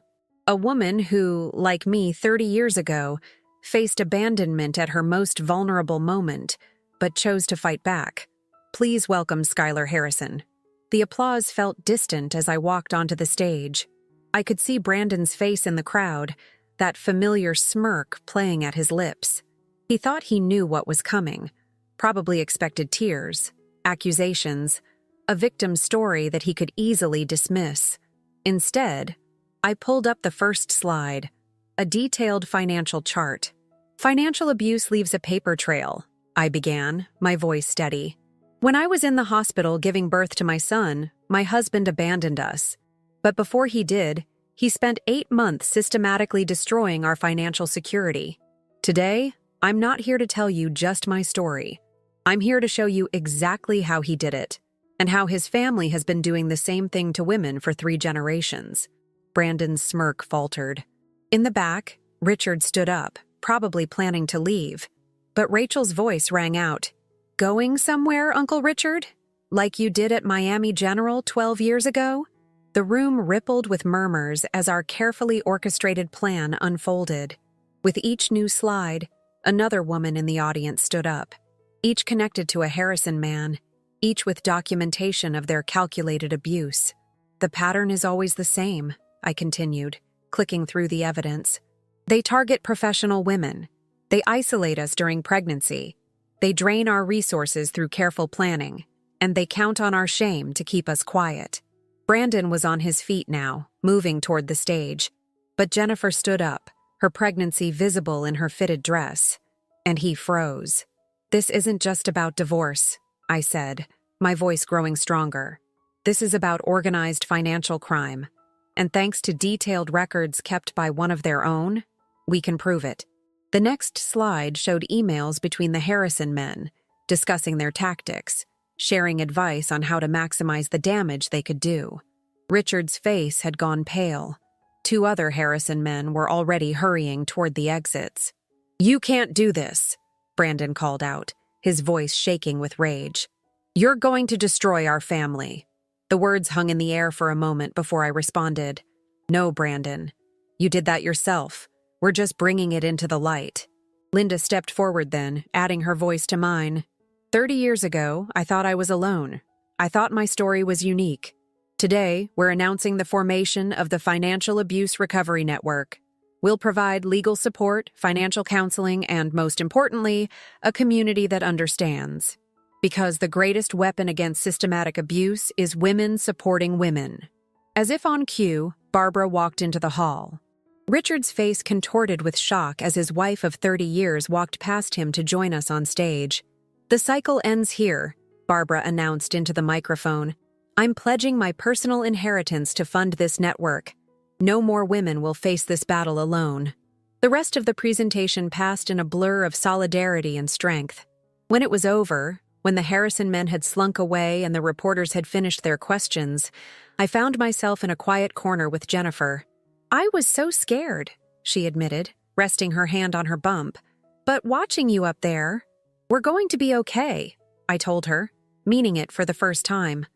A woman who, like me 30 years ago, faced abandonment at her most vulnerable moment, but chose to fight back. Please welcome Skylar Harrison. The applause felt distant as I walked onto the stage. I could see Brandon's face in the crowd, that familiar smirk playing at his lips. He thought he knew what was coming, probably expected tears, accusations, a victim story that he could easily dismiss. Instead, I pulled up the first slide, a detailed financial chart. Financial abuse leaves a paper trail, I began, my voice steady. When I was in the hospital giving birth to my son, my husband abandoned us. But before he did, he spent 8 months systematically destroying our financial security. Today, I'm not here to tell you just my story. I'm here to show you exactly how he did it, and how his family has been doing the same thing to women for 3 generations. Brandon's smirk faltered. In the back, Richard stood up, probably planning to leave. But Rachel's voice rang out. "Going somewhere, Uncle Richard? Like you did at Miami General 12 years ago?" The room rippled with murmurs as our carefully orchestrated plan unfolded. With each new slide, another woman in the audience stood up, each connected to a Harrison man, each with documentation of their calculated abuse. "The pattern is always the same," I continued, clicking through the evidence. "They target professional women. They isolate us during pregnancy. They drain our resources through careful planning. And they count on our shame to keep us quiet." Brandon was on his feet now, moving toward the stage. But Jennifer stood up, her pregnancy visible in her fitted dress. And he froze. "This isn't just about divorce," I said, my voice growing stronger. "This is about organized financial crime. And thanks to detailed records kept by one of their own, we can prove it." The next slide showed emails between the Harrison men, discussing their tactics, sharing advice on how to maximize the damage they could do. Richard's face had gone pale. 2 other Harrison men were already hurrying toward the exits. "You can't do this," Brandon called out, his voice shaking with rage. "You're going to destroy our family." The words hung in the air for a moment before I responded. "No, Brandon. You did that yourself. We're just bringing it into the light." Linda stepped forward then, adding her voice to mine. 30 years ago, I thought I was alone. I thought my story was unique. Today, we're announcing the formation of the Financial Abuse Recovery Network. We'll provide legal support, financial counseling, and, most importantly, a community that understands. Because the greatest weapon against systematic abuse is women supporting women. As if on cue, Barbara walked into the hall. Richard's face contorted with shock as his wife of 30 years walked past him to join us on stage. "The cycle ends here," Barbara announced into the microphone. "I'm pledging my personal inheritance to fund this network. No more women will face this battle alone." The rest of the presentation passed in a blur of solidarity and strength. When it was over, when the Harrison men had slunk away and the reporters had finished their questions, I found myself in a quiet corner with Jennifer. "I was so scared," she admitted, resting her hand on her bump. "But watching you up there..." "We're going to be okay," I told her, meaning it for the first time.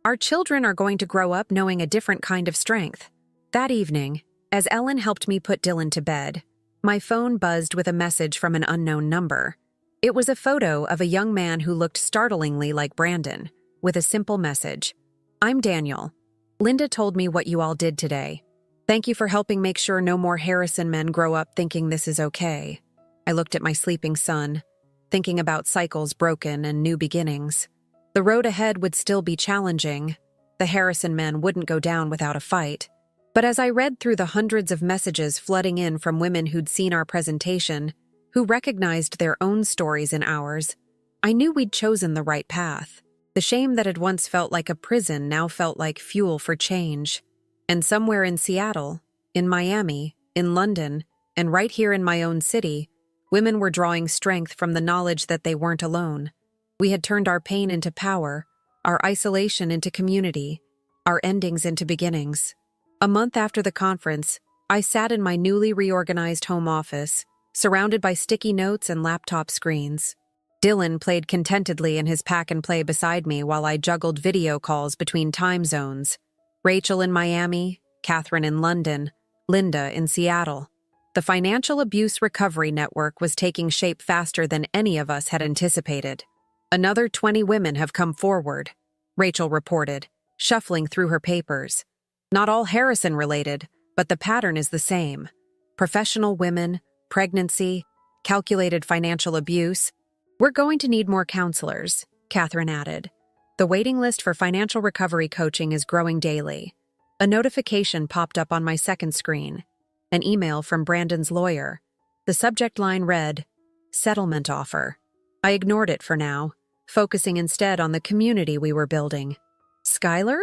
"Our children are going to grow up knowing a different kind of strength." That evening, as Ellen helped me put Dylan to bed, my phone buzzed with a message from an unknown number. It was a photo of a young man who looked startlingly like Brandon, with a simple message. "I'm Daniel. Linda told me what you all did today. Thank you for helping make sure no more Harrison men grow up thinking this is okay." I looked at my sleeping son, thinking about cycles broken and new beginnings. The road ahead would still be challenging. The Harrison men wouldn't go down without a fight. But as I read through the hundreds of messages flooding in from women who'd seen our presentation, who recognized their own stories in ours, I knew we'd chosen the right path. The shame that had once felt like a prison now felt like fuel for change. And somewhere in Seattle, in Miami, in London, and right here in my own city, women were drawing strength from the knowledge that they weren't alone. We had turned our pain into power, our isolation into community, our endings into beginnings. A month after the conference, I sat in my newly reorganized home office, surrounded by sticky notes and laptop screens. Dylan played contentedly in his pack-and-play beside me while I juggled video calls between time zones. Rachel in Miami, Catherine in London, Linda in Seattle. The Financial Abuse Recovery Network was taking shape faster than any of us had anticipated. "Another 20 women have come forward," Rachel reported, shuffling through her papers. "Not all Harrison-related, but the pattern is the same. Professional women, pregnancy, calculated financial abuse. We're going to need more counselors," Catherine added. "The waiting list for financial recovery coaching is growing daily." A notification popped up on my second screen. An email from Brandon's lawyer. The subject line read, "Settlement offer." I ignored it for now, focusing instead on the community we were building. "Skylar?"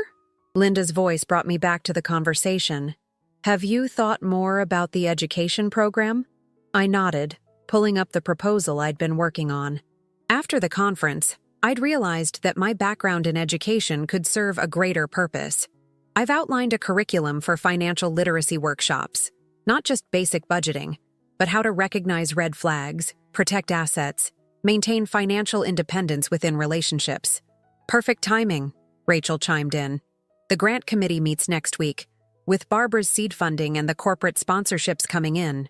Linda's voice brought me back to the conversation. "Have you thought more about the education program?" I nodded, pulling up the proposal I'd been working on. After the conference, I'd realized that my background in education could serve a greater purpose. I've outlined a curriculum for financial literacy workshops, not just basic budgeting, but how to recognize red flags, protect assets, maintain financial independence within relationships. Perfect timing, Rachel chimed in. The grant committee meets next week, with Barbara's seed funding and the corporate sponsorships coming in.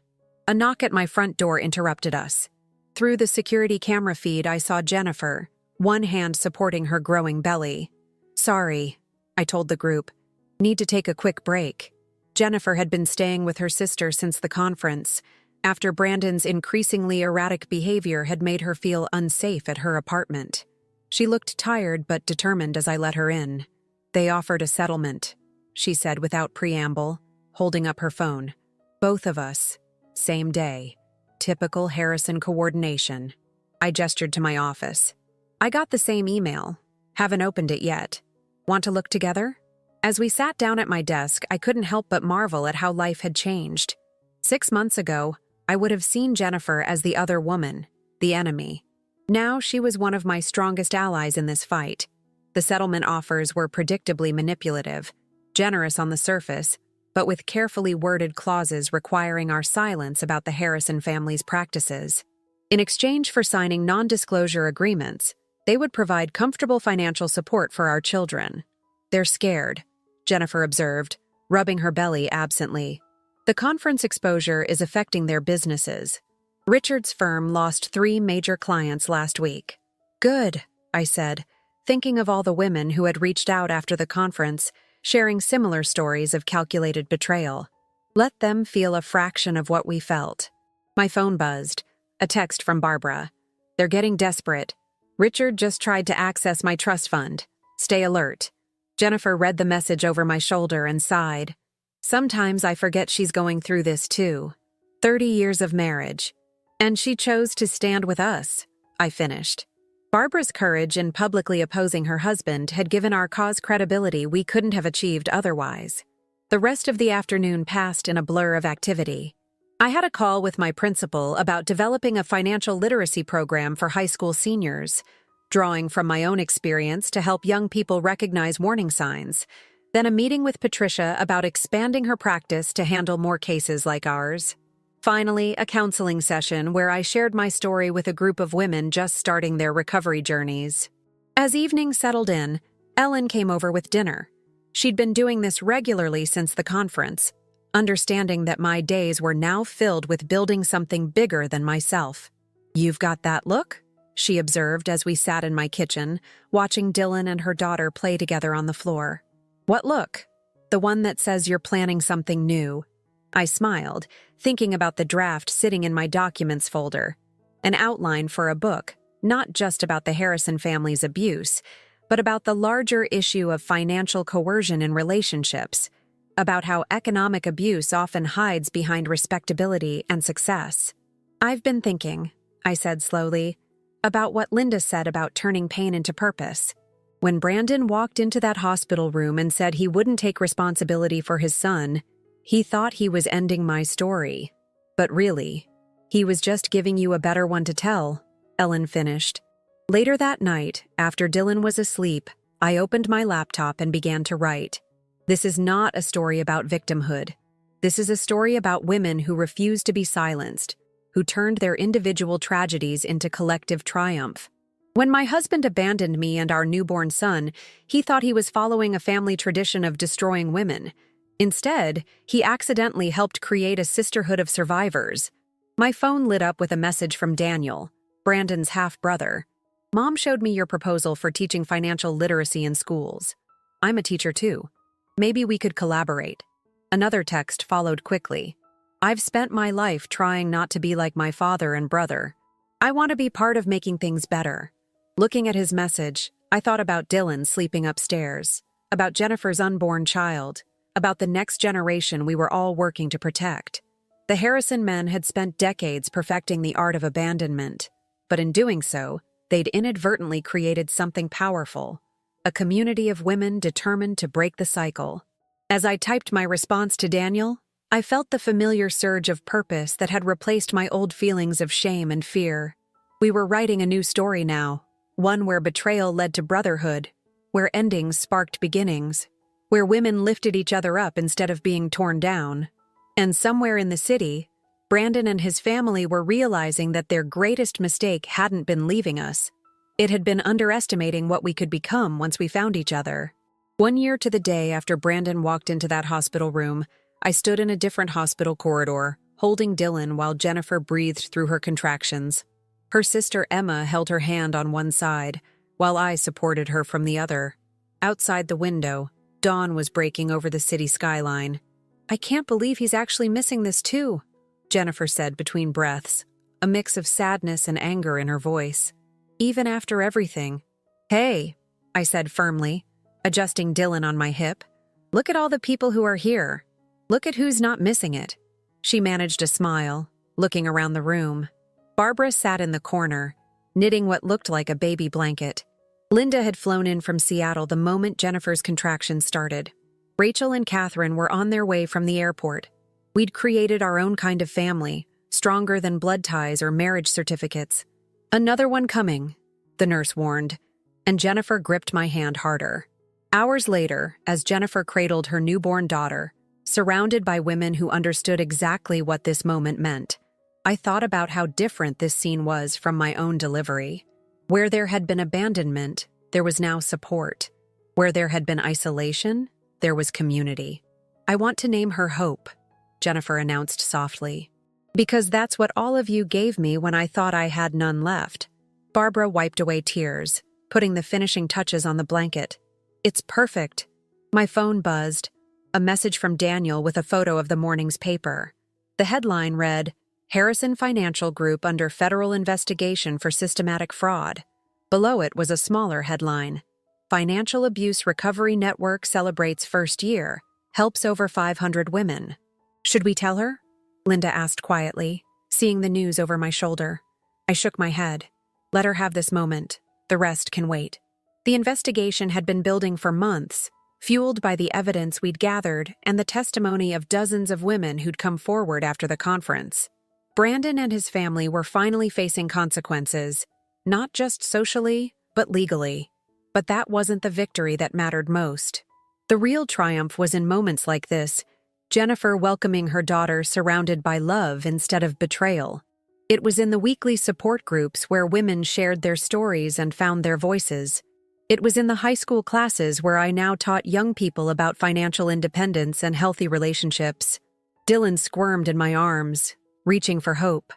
A knock at my front door interrupted us. Through the security camera feed, I saw Jennifer, one hand supporting her growing belly. Sorry, I told the group. Need to take a quick break. Jennifer had been staying with her sister since the conference, after Brandon's increasingly erratic behavior had made her feel unsafe at her apartment. She looked tired but determined as I let her in. They offered a settlement, she said without preamble, holding up her phone. Both of us. Same day. Typical Harrison coordination. I gestured to my office. I got the same email. Haven't opened it yet. Want to look together? As we sat down at my desk, I couldn't help but marvel at how life had changed. 6 months ago, I would have seen Jennifer as the other woman, the enemy. Now she was one of my strongest allies in this fight. The settlement offers were predictably manipulative, generous on the surface, but with carefully worded clauses requiring our silence about the Harrison family's practices. In exchange for signing non-disclosure agreements, they would provide comfortable financial support for our children. They're scared, Jennifer observed, rubbing her belly absently. The conference exposure is affecting their businesses. Richard's firm lost 3 major clients last week. Good, I said, thinking of all the women who had reached out after the conference, sharing similar stories of calculated betrayal. Let them feel a fraction of what we felt. My phone buzzed. A text from Barbara. They're getting desperate. Richard just tried to access my trust fund. Stay alert. Jennifer read the message over my shoulder and sighed. Sometimes I forget she's going through this too. 30 years of marriage. And she chose to stand with us, I finished. Barbara's courage in publicly opposing her husband had given our cause credibility we couldn't have achieved otherwise. The rest of the afternoon passed in a blur of activity. I had a call with my principal about developing a financial literacy program for high school seniors, drawing from my own experience to help young people recognize warning signs, then a meeting with Patricia about expanding her practice to handle more cases like ours. Finally, a counseling session where I shared my story with a group of women just starting their recovery journeys. As evening settled in, Ellen came over with dinner. She'd been doing this regularly since the conference, understanding that my days were now filled with building something bigger than myself. "You've got that look?" she observed as we sat in my kitchen, watching Dylan and her daughter play together on the floor. "What look?" "The one that says you're planning something new." I smiled, thinking about the draft sitting in my documents folder. An outline for a book, not just about the Harrison family's abuse, but about the larger issue of financial coercion in relationships, about how economic abuse often hides behind respectability and success. "I've been thinking," I said slowly, "about what Linda said about turning pain into purpose. When Brandon walked into that hospital room and said he wouldn't take responsibility for his son, he thought he was ending my story. But really, he was just giving you a better one to tell," Ellen finished. Later that night, after Dylan was asleep, I opened my laptop and began to write. This is not a story about victimhood. This is a story about women who refused to be silenced, who turned their individual tragedies into collective triumph. When my husband abandoned me and our newborn son, he thought he was following a family tradition of destroying women. Instead, he accidentally helped create a sisterhood of survivors. My phone lit up with a message from Daniel, Brandon's half-brother. "Mom showed me your proposal for teaching financial literacy in schools. I'm a teacher too. Maybe we could collaborate." Another text followed quickly. "I've spent my life trying not to be like my father and brother. I want to be part of making things better." Looking at his message, I thought about Dylan sleeping upstairs, about Jennifer's unborn child, about the next generation we were all working to protect. The Harrison men had spent decades perfecting the art of abandonment, but in doing so, they'd inadvertently created something powerful, a community of women determined to break the cycle. As I typed my response to Daniel, I felt the familiar surge of purpose that had replaced my old feelings of shame and fear. We were writing a new story now, one where betrayal led to brotherhood, where endings sparked beginnings, where women lifted each other up instead of being torn down. And somewhere in the city, Brandon and his family were realizing that their greatest mistake hadn't been leaving us. It had been underestimating what we could become once we found each other. 1 year to the day after Brandon walked into that hospital room, I stood in a different hospital corridor, holding Dylan while Jennifer breathed through her contractions. Her sister Emma held her hand on one side, while I supported her from the other. Outside the window, dawn was breaking over the city skyline. "I can't believe he's actually missing this too," Jennifer said between breaths, a mix of sadness and anger in her voice. "Even after everything." "Hey," I said firmly, adjusting Dylan on my hip. "Look at all the people who are here. Look at who's not missing it." She managed a smile, looking around the room. Barbara sat in the corner, knitting what looked like a baby blanket. Linda had flown in from Seattle the moment Jennifer's contractions started. Rachel and Catherine were on their way from the airport. We'd created our own kind of family, stronger than blood ties or marriage certificates. "Another one coming," the nurse warned, and Jennifer gripped my hand harder. Hours later, as Jennifer cradled her newborn daughter, surrounded by women who understood exactly what this moment meant, I thought about how different this scene was from my own delivery. Where there had been abandonment, there was now support. Where there had been isolation, there was community. "I want to name her Hope," Jennifer announced softly. "Because that's what all of you gave me when I thought I had none left." Barbara wiped away tears, putting the finishing touches on the blanket. "It's perfect." My phone buzzed, a message from Daniel with a photo of the morning's paper. The headline read, "Harrison Financial Group under federal investigation for systematic fraud." Below it was a smaller headline, "Financial Abuse Recovery Network celebrates first year, helps over 500 women." "Should we tell her?" Linda asked quietly, seeing the news over my shoulder. I shook my head. "Let her have this moment. The rest can wait." The investigation had been building for months, fueled by the evidence we'd gathered and the testimony of dozens of women who'd come forward after the conference. Brandon and his family were finally facing consequences, not just socially, but legally. But that wasn't the victory that mattered most. The real triumph was in moments like this, Jennifer welcoming her daughter surrounded by love instead of betrayal. It was in the weekly support groups where women shared their stories and found their voices. It was in the high school classes where I now taught young people about financial independence and healthy relationships. Dylan squirmed in my arms, reaching for hope.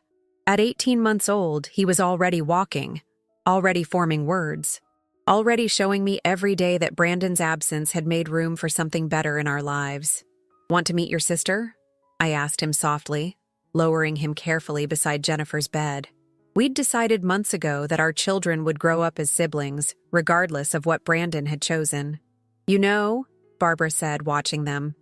At 18 months old, he was already walking, already forming words, already showing me every day that Brandon's absence had made room for something better in our lives. "Want to meet your sister?" I asked him softly, lowering him carefully beside Jennifer's bed. We'd decided months ago that our children would grow up as siblings, regardless of what Brandon had chosen. "You know," Barbara said, watching them,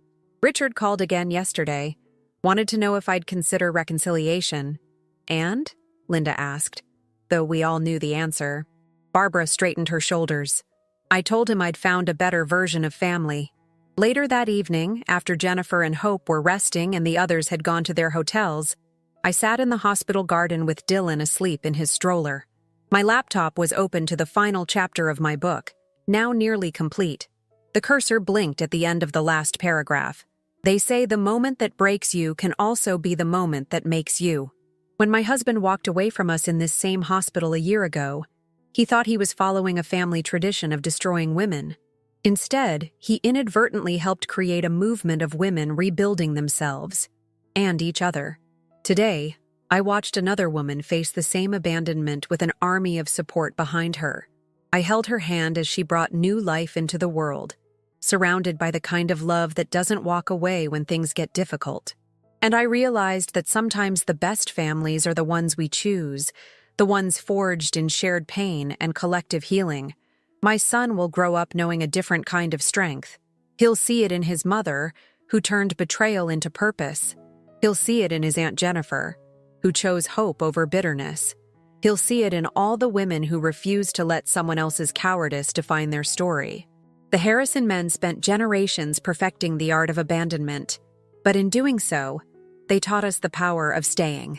"Richard called again yesterday. Wanted to know if I'd consider reconciliation." "And?" Linda asked, though we all knew the answer. Barbara straightened her shoulders. "I told him I'd found a better version of family." Later that evening, after Jennifer and Hope were resting and the others had gone to their hotels, I sat in the hospital garden with Dylan asleep in his stroller. My laptop was open to the final chapter of my book, now nearly complete. The cursor blinked at the end of the last paragraph. "They say the moment that breaks you can also be the moment that makes you." When my husband walked away from us in this same hospital a year ago, he thought he was following a family tradition of destroying women. Instead, he inadvertently helped create a movement of women rebuilding themselves and each other. Today, I watched another woman face the same abandonment with an army of support behind her. I held her hand as she brought new life into the world, surrounded by the kind of love that doesn't walk away when things get difficult. And I realized that sometimes the best families are the ones we choose, the ones forged in shared pain and collective healing. My son will grow up knowing a different kind of strength. He'll see it in his mother, who turned betrayal into purpose. He'll see it in his Aunt Jennifer, who chose hope over bitterness. He'll see it in all the women who refused to let someone else's cowardice define their story. The Harrison men spent generations perfecting the art of abandonment, but in doing so, they taught us the power of staying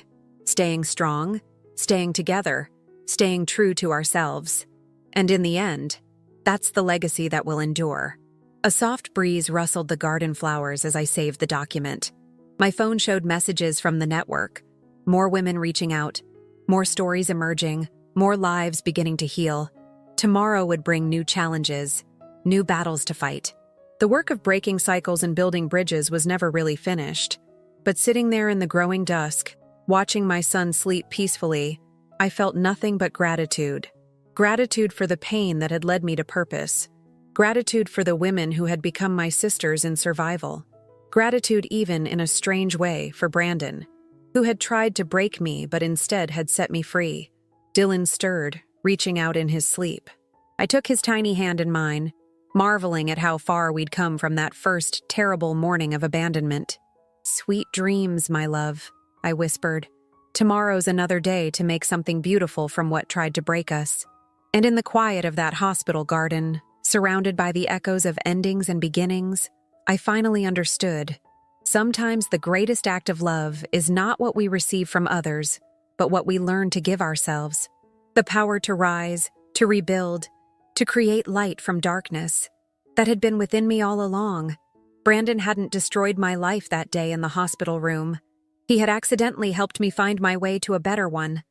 strong, staying together, staying true to ourselves. And in the end, that's the legacy that will endure. A soft breeze rustled the garden flowers as I saved the document. My phone showed messages from the network. More women reaching out, more stories emerging, more lives beginning to heal. Tomorrow would bring new challenges, new battles to fight. The work of breaking cycles and building bridges was never really finished. But sitting there in the growing dusk, watching my son sleep peacefully, I felt nothing but gratitude. Gratitude for the pain that had led me to purpose. Gratitude for the women who had become my sisters in survival. Gratitude even in a strange way for Brandon, who had tried to break me but instead had set me free. Dylan stirred, reaching out in his sleep. I took his tiny hand in mine, marveling at how far we'd come from that first terrible morning of abandonment. "Sweet dreams, my love," I whispered. "Tomorrow's another day to make something beautiful from what tried to break us." And in the quiet of that hospital garden, surrounded by the echoes of endings and beginnings, I finally understood. Sometimes the greatest act of love is not what we receive from others, but what we learn to give ourselves. The power to rise, to rebuild, to create light from darkness. That had been within me all along. Brandon hadn't destroyed my life that day in the hospital room. He had accidentally helped me find my way to a better one.